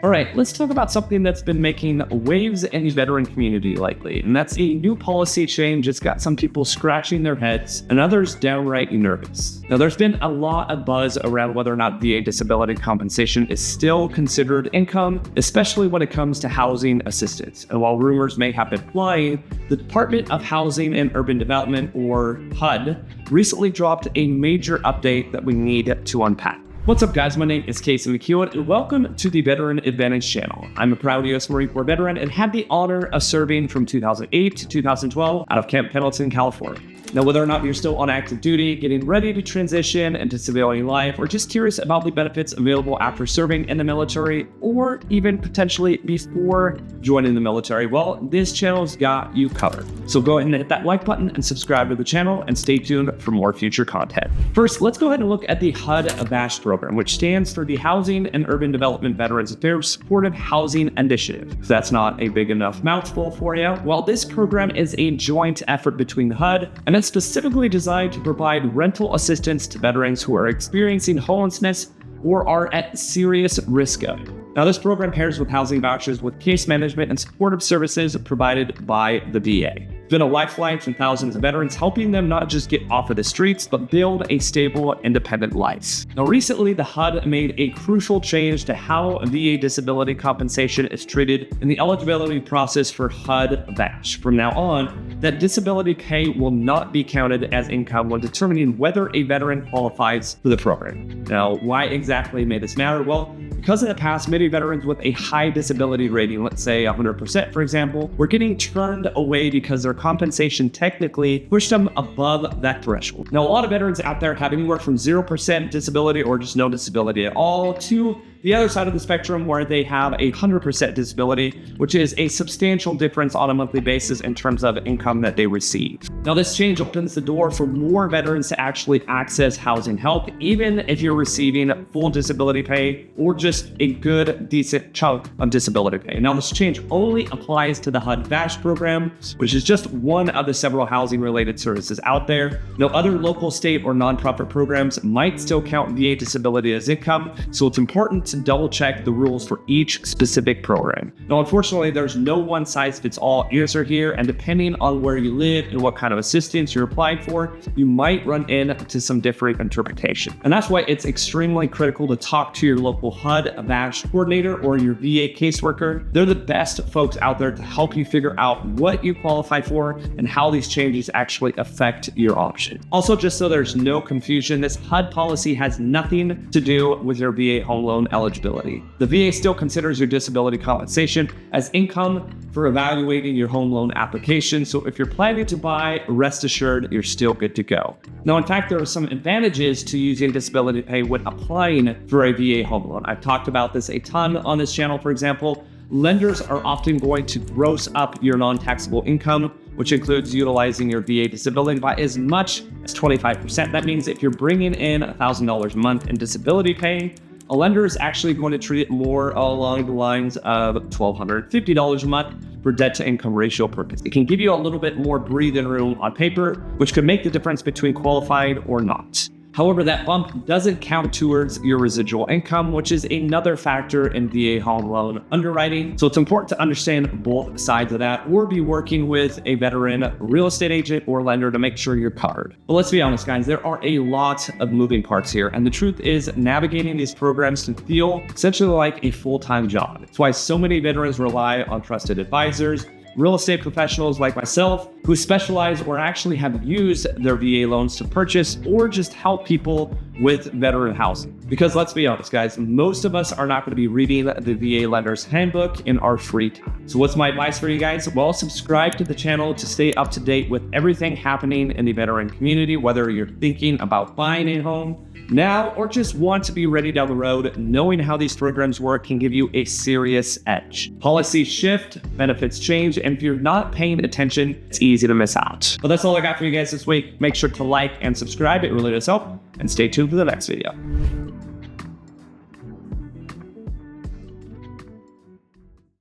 All right, let's talk about something that's been making waves in the veteran community lately, and that's a new policy change that's got some people scratching their heads and others downright nervous. Now, there's been a lot of buzz around whether or not VA disability compensation is still considered income, especially when it comes to housing assistance. And while rumors may have been flying, the Department of Housing and Urban Development, or HUD, recently dropped a major update that we need to unpack. What's up, guys? My name is McKeown, and welcome to the Veteran Advantage channel. I'm a proud U.S. Marine Corps veteran and had the honor of serving from 2008 to 2012 out of Camp Pendleton, California. Now, whether or not you're still on active duty, getting ready to transition into civilian life, or just curious about the benefits available after serving in the military, or even potentially before joining the military, well, this channel's got you covered. So go ahead and hit that like button and subscribe to the channel, and stay tuned for more future content. First, let's go ahead and look at the HUD VASH program, which stands for the Housing and Urban Development Veterans Affairs Supportive Housing Initiative. If that's not a big enough mouthful for you, well, this program is a joint effort between the HUD and it's specifically designed to provide rental assistance to veterans who are experiencing homelessness or are at serious risk of it. Now, this program pairs with housing vouchers with case management and supportive services provided by the VA. It's been a lifeline for thousands of veterans, helping them not just get off of the streets, but build a stable, independent life. Now, recently, the HUD made a crucial change to how VA disability compensation is treated in the eligibility process for HUD VASH. From now on, that disability pay will not be counted as income when determining whether a veteran qualifies for the program. Now, why exactly may this matter? Well, because in the past, many veterans with a high disability rating, let's say 100%, for example, were getting turned away because their compensation technically pushed them above that threshold. Now, a lot of veterans out there have anywhere from 0% disability or just no disability at all to the other side of the spectrum where they have a 100% disability, which is a substantial difference on a monthly basis in terms of income that they receive. Now, this change opens the door for more veterans to actually access housing help, even if you're receiving full disability pay or just a good, decent chunk of disability pay. Now, this change only applies to the HUD VASH program, which is just one of the several housing-related services out there. Now, other local, state, or nonprofit programs might still count VA disability as income, so it's important to double check the rules for each specific program. Now, unfortunately, there's no one size fits all answer here, and depending on where you live and what kind of assistance you're applying for, you might run into some different interpretation. And that's why it's extremely critical to talk to your local HUD VASH coordinator or your VA caseworker. They're the best folks out there to help you figure out what you qualify for and how these changes actually affect your option. Also, just so there's no confusion, this HUD policy has nothing to do with your VA home loan eligibility. The VA still considers your disability compensation as income for evaluating your home loan application. So if you're planning to buy, rest assured you're still good to go. Now, in fact, there are some advantages to using disability pay when applying for a VA home loan. I've talked about this a ton on this channel. For example, lenders are often going to gross up your non-taxable income, which includes utilizing your VA disability by as much as 25%. That means if you're bringing in $1,000 a month in disability pay, a lender is actually going to treat it more along the lines of $1,250 a month for debt-to-income ratio purpose. It can give you a little bit more breathing room on paper, which could make the difference between qualified or not. However, that bump doesn't count towards your residual income, which is another factor in VA home loan underwriting. So it's important to understand both sides of that, or be working with a veteran real estate agent or lender to make sure you're covered. But let's be honest, guys, there are a lot of moving parts here. And the truth is, navigating these programs can feel essentially like a full-time job. It's why so many veterans rely on trusted advisors, real estate professionals like myself who specialize or actually have used their VA loans to purchase or just help people with veteran housing. Because let's be honest, guys, most of us are not going to be reading the VA lender's handbook in our free time. So what's my advice for you guys? Well, subscribe to the channel to stay up to date with everything happening in the veteran community, whether you're thinking about buying a home now or just want to be ready down the road. Knowing how these programs work can give you a serious edge. Policies shift, benefits change, and if you're not paying attention, it's easy to miss out. But that's all I got for you guys this week. Make sure to like and subscribe. It really does help. And stay tuned for the next video.